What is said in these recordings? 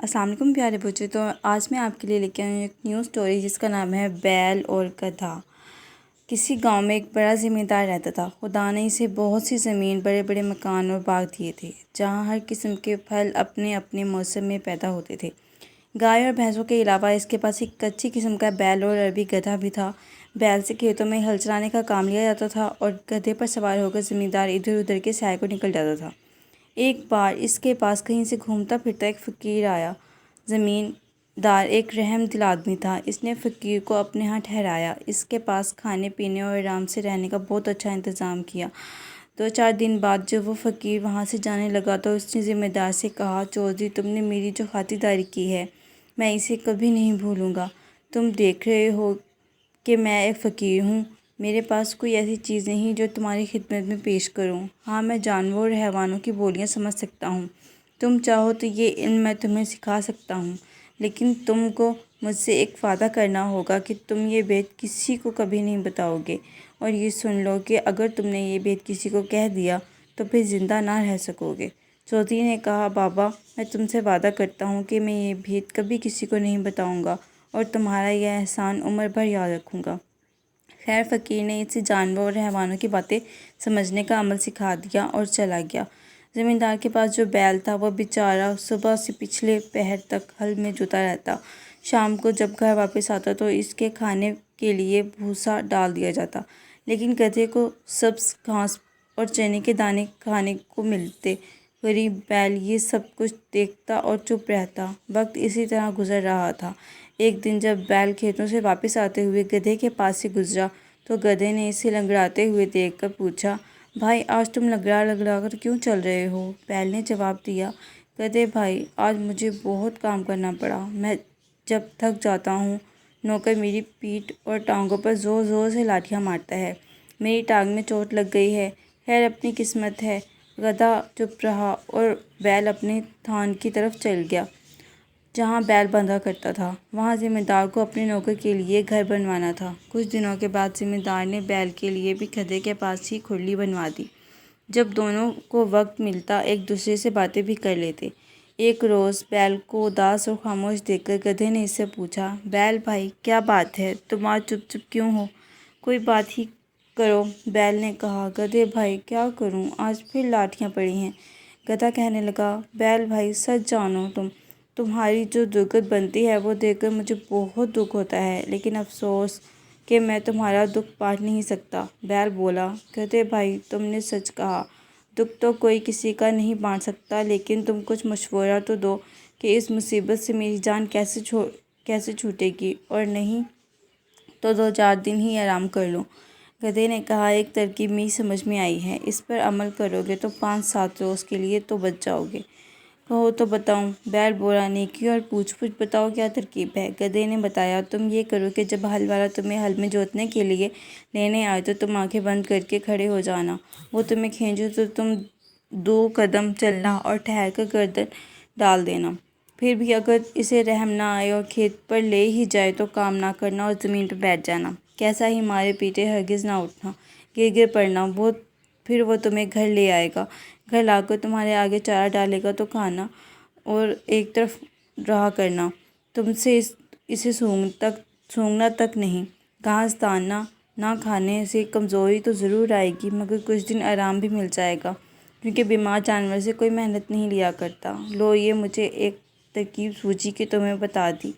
السلام علیکم پیارے بچے۔ تو آج میں آپ کے لیے لے کے آئی ہوں ایک نیو اسٹوری جس کا نام ہے بیل اور گدھا۔ کسی گاؤں میں ایک بڑا زمیندار رہتا تھا۔ خدا نے اسے بہت سی زمین، بڑے بڑے مکان اور باغ دیے تھے جہاں ہر قسم کے پھل اپنے اپنے موسم میں پیدا ہوتے تھے۔ گائے اور بھینسوں کے علاوہ اس کے پاس ایک اچھی قسم کا بیل اور عربی گدھا بھی تھا۔ بیل سے کھیتوں میں ہل چلانے کا کام لیا جاتا تھا اور گدھے پر سوار ہو کر زمیندار ادھر ادھر کے سائے کو نکل جاتا تھا۔ ایک بار اس کے پاس کہیں سے گھومتا پھرتا ایک فقیر آیا۔ زمیندار ایک رحم دل آدمی تھا۔ اس نے فقیر کو اپنے ہاں ٹھہرایا، اس کے پاس کھانے پینے اور آرام سے رہنے کا بہت اچھا انتظام کیا۔ 2-4 دن بعد جب وہ فقیر وہاں سے جانے لگا تو اس نے زمیندار سے کہا، چودھری تم نے میری جو خاطرداری کی ہے میں اسے کبھی نہیں بھولوں گا۔ تم دیکھ رہے ہو کہ میں ایک فقیر ہوں، میرے پاس کوئی ایسی چیز نہیں جو تمہاری خدمت میں پیش کروں۔ ہاں، میں جانوروں اور حیوانوں کی بولیاں سمجھ سکتا ہوں، تم چاہو تو یہ علم میں تمہیں سکھا سکتا ہوں، لیکن تم کو مجھ سے ایک وعدہ کرنا ہوگا کہ تم یہ بات کسی کو کبھی نہیں بتاؤ گے، اور یہ سن لو کہ اگر تم نے یہ بات کسی کو کہہ دیا تو پھر زندہ نہ رہ سکو گے۔ چودھری نے کہا، بابا میں تم سے وعدہ کرتا ہوں کہ میں یہ بات کبھی کسی کو نہیں بتاؤں گا اور تمہارا یہ احسان عمر بھر یاد رکھوں گا۔ خیر فقیر نے اسے جانوروں اور حیوانوں کی باتیں سمجھنے کا عمل سکھا دیا اور چلا گیا۔ زمیندار کے پاس جو بیل تھا وہ بیچارہ صبح سے پچھلے پہر تک ہل میں جوتا رہتا۔ شام کو جب گھر واپس آتا تو اس کے کھانے کے لیے بھوسا ڈال دیا جاتا، لیکن گدھے کو سبز گھاس اور چنے کے دانے کھانے کو ملتے۔ غریب بیل یہ سب کچھ دیکھتا اور چپ رہتا۔ وقت اسی طرح گزر رہا تھا۔ ایک دن جب بیل کھیتوں سے واپس آتے ہوئے گدھے کے پاس سے گزرا تو گدھے نے اسے لنگڑاتے ہوئے دیکھ کر پوچھا، بھائی آج تم لنگڑا لنگڑا کر کیوں چل رہے ہو؟ بیل نے جواب دیا، گدھے بھائی آج مجھے بہت کام کرنا پڑا، میں جب تھک جاتا ہوں نوکر میری پیٹھ اور ٹانگوں پر زور زور سے لاٹھیاں مارتا ہے، میری ٹانگ میں چوٹ لگ گئی ہے۔ خیر اپنی قسمت ہے۔ گدھا چپ رہا اور بیل اپنے تھان کی طرف چل گیا جہاں بیل بندھا کرتا تھا۔ وہاں زمیندار کو اپنے نوکر کے لیے گھر بنوانا تھا۔ کچھ دنوں کے بعد زمیندار نے بیل کے لیے بھی گدھے کے پاس ہی کھرلی بنوا دی۔ جب دونوں کو وقت ملتا ایک دوسرے سے باتیں بھی کر لیتے۔ ایک روز بیل کو اداس اور خاموش دیکھ کر گدھے نے اس سے پوچھا، بیل بھائی کیا بات ہے، تم آج چپ چپ کیوں ہو؟ کوئی بات ہی کرو۔ بیل نے کہا، گدھے بھائی کیا کروں، آج پھر لاٹھیاں پڑی ہیں۔ گدھا کہنے لگا، بیل بھائی سچ جانو تمہاری جو درگت بنتی ہے وہ دیکھ کر مجھے بہت دکھ ہوتا ہے، لیکن افسوس کہ میں تمہارا دکھ بانٹ نہیں سکتا۔ بیل بولا، گدھے بھائی تم نے سچ کہا، دکھ تو کوئی کسی کا نہیں بانٹ سکتا، لیکن تم کچھ مشورہ تو دو کہ اس مصیبت سے میری جان کیسے چھوٹے گی، اور نہیں تو 2-4 دن ہی آرام کر لوں۔ گدھے نے کہا، ایک ترکیب میری سمجھ میں آئی ہے، اس پر عمل کرو گے تو 5-7 روز کے لیے تو بچ جاؤ گے۔ کہو تو بتاؤں؟ بیل بولا، نیکی اور پوچھ پوچھ بتاؤ کیا ترکیب ہے۔ گدھے نے بتایا، تم یہ کرو کہ جب ہل والا تمہیں ہل میں جوتنے کے لیے لینے آئے تو تم آنکھیں بند کر کے کھڑے ہو جانا، وہ تمہیں کھینچے تو تم 2 قدم چلنا اور ٹھہر کر گردن ڈال دینا۔ پھر بھی اگر اسے رحم نہ آئے اور کھیت پر لے ہی جائے تو کام نہ کرنا اور زمین پر بیٹھ جانا، کیسا ہی مارے پیٹے ہرگز نہ اٹھنا، گر پڑنا، پھر وہ تمہیں گھر لے آئے گا، گھر لا کر تمہارے آگے چارہ ڈالے گا تو کھانا اور ایک طرف رہا کرنا، تم سے اسے سونگھنا تک نہیں۔ گھاس دانا نہ کھانے سے کمزوری تو ضرور آئے گی، مگر کچھ دن آرام بھی مل جائے گا، کیونکہ بیمار جانور سے کوئی محنت نہیں لیا کرتا۔ لو یہ مجھے ایک ترکیب سوجھی کہ تمہیں بتا دی،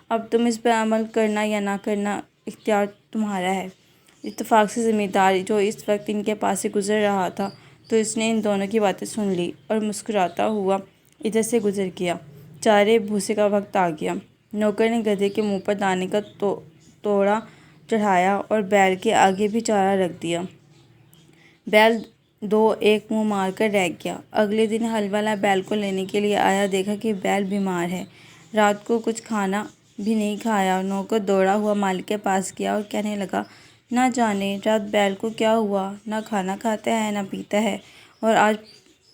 اب تم اس پر عمل کرنا یا نہ کرنا اختیار تمہارا ہے۔ اتفاق سے زمیندار جو اس وقت ان کے پاس سے گزر رہا تھا تو اس نے ان دونوں کی باتیں سن لی اور مسکراتا ہوا ادھر سے گزر گیا۔ چارے بھوسے کا وقت آ گیا۔ نوکر نے گدھے کے منہ پر دانے کا توڑا چڑھایا اور بیل کے آگے بھی چارہ رکھ دیا۔ بیل دو ایک منہ مار کر رہ گیا۔ اگلے دن ہل والا بیل کو لینے کے لیے آیا، دیکھا کہ بیل بیمار ہے، رات کو کچھ کھانا بھی نہیں کھایا۔ نوکر دوڑا ہوا مالک کے پاس گیا اور کہنے لگا، نہ جانے رات بیل کو کیا ہوا، نہ کھانا کھاتا ہے نہ پیتا ہے، اور آج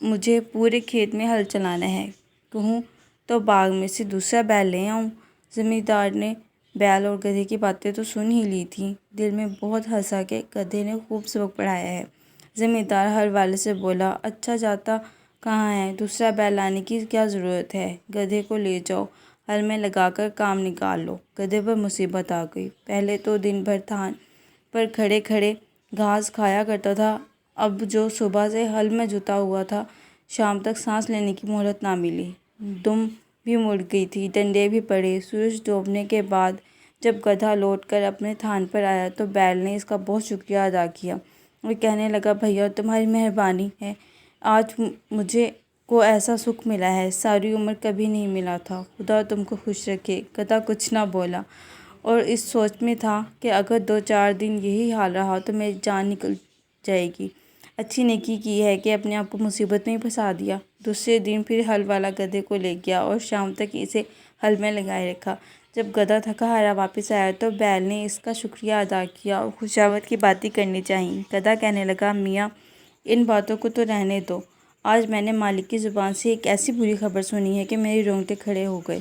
مجھے پورے کھیت میں ہل چلانا ہے، کہوں تو باغ میں سے دوسرا بیل لے آؤں۔ زمیندار نے بیل اور گدھے کی باتیں تو سن ہی لی تھیں، دل میں بہت ہنسا کہ گدھے نے خوب سبق پڑھایا ہے۔ زمیندار ہل والے سے بولا، اچھا جاتا کہاں ہے؟ دوسرا بیل لانے کی کیا ضرورت ہے؟ گدھے کو لے جاؤ، ہل میں لگا کر کام نکال لو۔ گدھے پر مصیبت آ گئی۔ پہلے تو دن بھر تھان پر کھڑے کھڑے گھاس کھایا کرتا تھا، اب جو صبح سے ہل میں جتا ہوا تھا، شام تک سانس لینے کی مہلت نہ ملی۔ دم بھی مڑ گئی تھی، ڈنڈے بھی پڑے۔ سورج ڈوبنے کے بعد جب گدھا لوٹ کر اپنے تھان پر آیا تو بیل نے اس کا بہت شکریہ ادا کیا اور کہنے لگا، بھیا تمہاری مہربانی ہے، آج مجھے کو ایسا سکھ ملا ہے، ساری عمر کبھی نہیں ملا تھا، خدا تم کو خوش رکھے۔ گدھا کچھ نہ بولا اور اس سوچ میں تھا کہ اگر 2-4 دن یہی حال رہا تو میری جان نکل جائے گی۔ اچھی نیکی کی ہے کہ اپنے آپ کو مصیبت میں ہی پھنسا دیا۔ دوسرے دن پھر ہل والا گدھے کو لے گیا اور شام تک اسے ہل میں لگائے رکھا۔ جب گدھا تھکا ہارا واپس آیا تو بیل نے اس کا شکریہ ادا کیا اور خوشامد کی باتیں کرنی چاہییں۔ گدھا کہنے لگا، میاں ان باتوں کو تو رہنے دو، آج میں نے مالک کی زبان سے ایک ایسی بری خبر سنی ہے کہ میرے رونگٹے کھڑے ہو گئے۔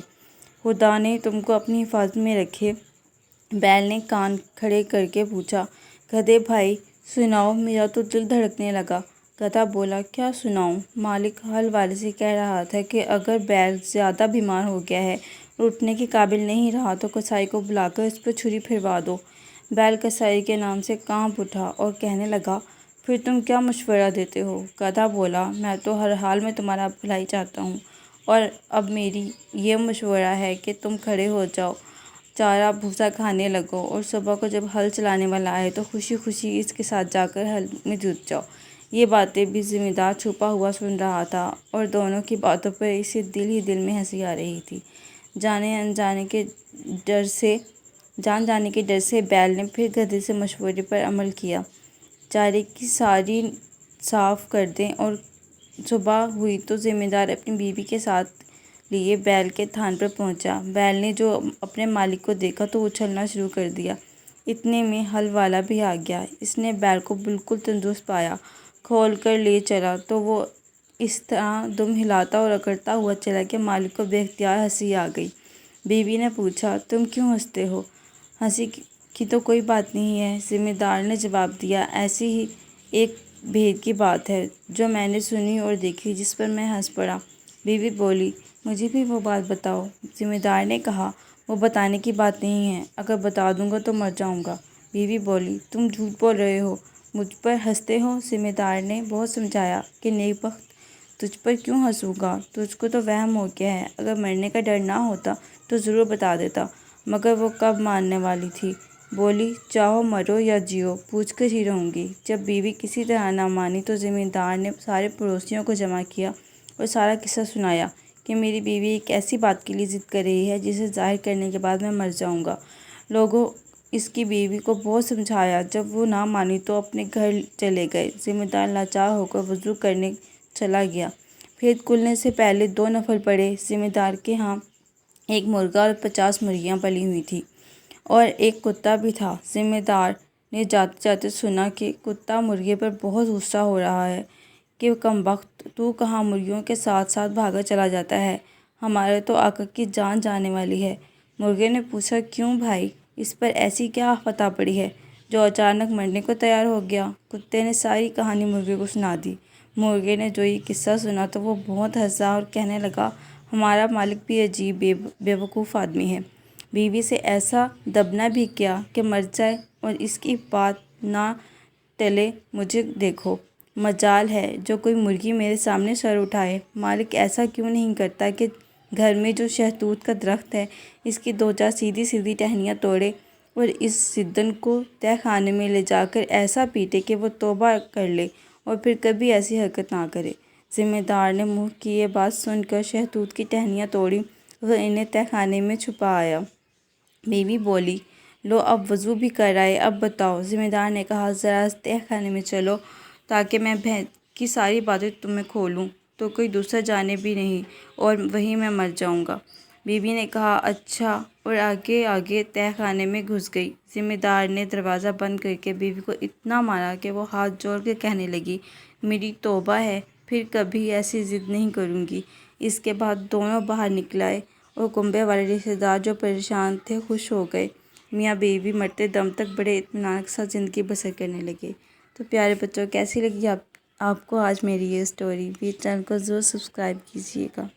خدا نے تم کو اپنی حفاظت میں رکھے۔ بیل نے کان کھڑے کر کے پوچھا، گدھے بھائی سناؤ، میرا تو دل دھڑکنے لگا۔ گدھا بولا، کیا سناؤں؟ مالک ہل والے سے کہہ رہا تھا کہ اگر بیل زیادہ بیمار ہو گیا ہے اور اٹھنے کے قابل نہیں رہا تو کسائی کو بلا کر اس پر چھری پھروا دو۔ بیل کسائی کے نام سے کانپ اٹھا اور کہنے لگا، پھر تم کیا مشورہ دیتے ہو؟ گدھا بولا، میں تو ہر حال میں تمہارا بھلائی چاہتا ہوں اور اب میری یہ مشورہ ہے کہ تم کھڑے ہو جاؤ، چارہ بھوسا کھانے لگو اور صبح کو جب ہل چلانے والا آئے تو خوشی خوشی اس کے ساتھ جا کر ہل میں جت جاؤ۔ یہ باتیں بھی ذمہ دار چھپا ہوا سن رہا تھا اور دونوں کی باتوں پر اسے دل ہی دل میں ہنسی آ رہی تھی۔ جان جانے کے ڈر سے بیل نے پھر گدھے سے مشورے پر عمل کیا، چارے کی ساری صاف کر دیں، اور صبح ہوئی تو ذمہ دار اپنی بیوی کے ساتھ لیے بیل کے تھان پر پہنچا۔ بیل نے جو اپنے مالک کو دیکھا تو اچھلنا شروع کر دیا۔ اتنے میں ہل والا بھی آ گیا۔ اس نے بیل کو بالکل تندرست پایا، کھول کر لے چلا تو وہ اس طرح دم ہلاتا اور اکڑتا ہوا چلا کہ مالک کو بے اختیار ہنسی آ گئی۔ بیوی نے پوچھا، تم کیوں ہنستے ہو؟ ہنسی کی تو کوئی بات نہیں ہے، ذمہ دار نے جواب دیا، ایسی ہی ایک بھید کی بات ہے جو میں نے سنی اور دیکھی جس پر میں ہنس پڑا۔ بیوی بولی، مجھے بھی وہ بات بتاؤ۔ ذمہ دار نے کہا، وہ بتانے کی بات نہیں ہے، اگر بتا دوں گا تو مر جاؤں گا۔ بیوی بولی، تم جھوٹ بول رہے ہو، مجھ پر ہنستے ہو؟ ذمہ دار نے بہت سمجھایا کہ نیک بخت، تجھ پر کیوں ہنسوں گا، تجھ کو تو وہم ہو گیا ہے، اگر مرنے کا ڈر نہ ہوتا تو ضرور بتا دیتا۔ مگر وہ کب ماننے والی تھی، بولی، چاہو مرو یا جیو، پوچھ کر ہی رہوں گی۔ جب بیوی کسی طرح نہ مانی تو ذمہ دار نے سارے پڑوسیوں کو جمع کیا اور سارا قصہ سنایا کہ میری بیوی ایک ایسی بات کے لیے ضد کر رہی ہے جسے ظاہر کرنے کے بعد میں مر جاؤں گا۔ لوگوں اس کی بیوی کو بہت سمجھایا، جب وہ نہ مانی تو اپنے گھر چلے گئے۔ ذمہ دار لاچار ہو کر وضو کرنے چلا گیا۔ بھید کھلنے سے پہلے 2 نفل پڑے۔ ذمہ دار کے ہاں ایک مرغا اور 50 مرغیاں پلی ہوئی تھیں اور ایک کتا بھی تھا۔ ذمہ دار نے جاتے جاتے سنا کہ کتا مرغے پر بہت غصہ ہو رہا ہے کہ کمبخت، تو کہاں مرغیوں کے ساتھ ساتھ بھاگا چلا جاتا ہے، ہمارے تو آقا کی جان جانے والی ہے۔ مرغے نے پوچھا، کیوں بھائی، اس پر ایسی کیا آفت آ پڑی ہے جو اچانک مرنے کو تیار ہو گیا؟ کتے نے ساری کہانی مرغے کو سنا دی۔ مرغے نے جو یہ قصہ سنا تو وہ بہت ہنسا اور کہنے لگا، ہمارا مالک بھی عجیب بیوقوف آدمی ہے، بیوی سے ایسا دبنا بھی کیا کہ مر جائے اور اس کی بات نہ ٹلے۔ مجھے دیکھو، مجال ہے جو کوئی مرغی میرے سامنے سر اٹھائے۔ مالک ایسا کیوں نہیں کرتا کہ گھر میں جو شہتوت کا درخت ہے اس کی 2-4 سیدھی سیدھی ٹہنیاں توڑے اور اس سدن کو تہہ خانے میں لے جا کر ایسا پیٹے کہ وہ توبہ کر لے اور پھر کبھی ایسی حرکت نہ کرے۔ ذمہ دار نے منہ کی یہ بات سن کر شہتوت کی ٹہنیاں توڑیں اور انہیں تہہ خانے میں چھپا آیا۔ بیوی بولی، لو اب وضو بھی کر آئے، اب بتاؤ۔ ذمہ دار نے کہا، ذرا تہہ خانے میں چلو تاکہ میں بھید کی ساری باتیں تمہیں کھولوں تو کوئی دوسرا جانے بھی نہیں اور وہیں میں مر جاؤں گا۔ بیوی نے کہا، اچھا، اور آگے آگے تہہ خانے میں گھس گئی۔ ذمہ دار نے دروازہ بند کر کے بیوی کو اتنا مارا کہ وہ ہاتھ جوڑ کر کہنے لگی، میری توبہ ہے، پھر کبھی ایسی ضد نہیں کروں گی۔ اس کے بعد دونوں باہر نکل آئے اور کنبے والے رشتہ دار جو پریشان تھے خوش ہو گئے۔ میاں بیوی مرتے دم تک بڑے اطمینان کے ساتھ زندگی بسر کرنے لگے۔ تو پیارے بچوں، کیسی لگی آپ آپ کو آج میری یہ اسٹوری بھی، چینل کو ضرور سبسکرائب کیجیے گا۔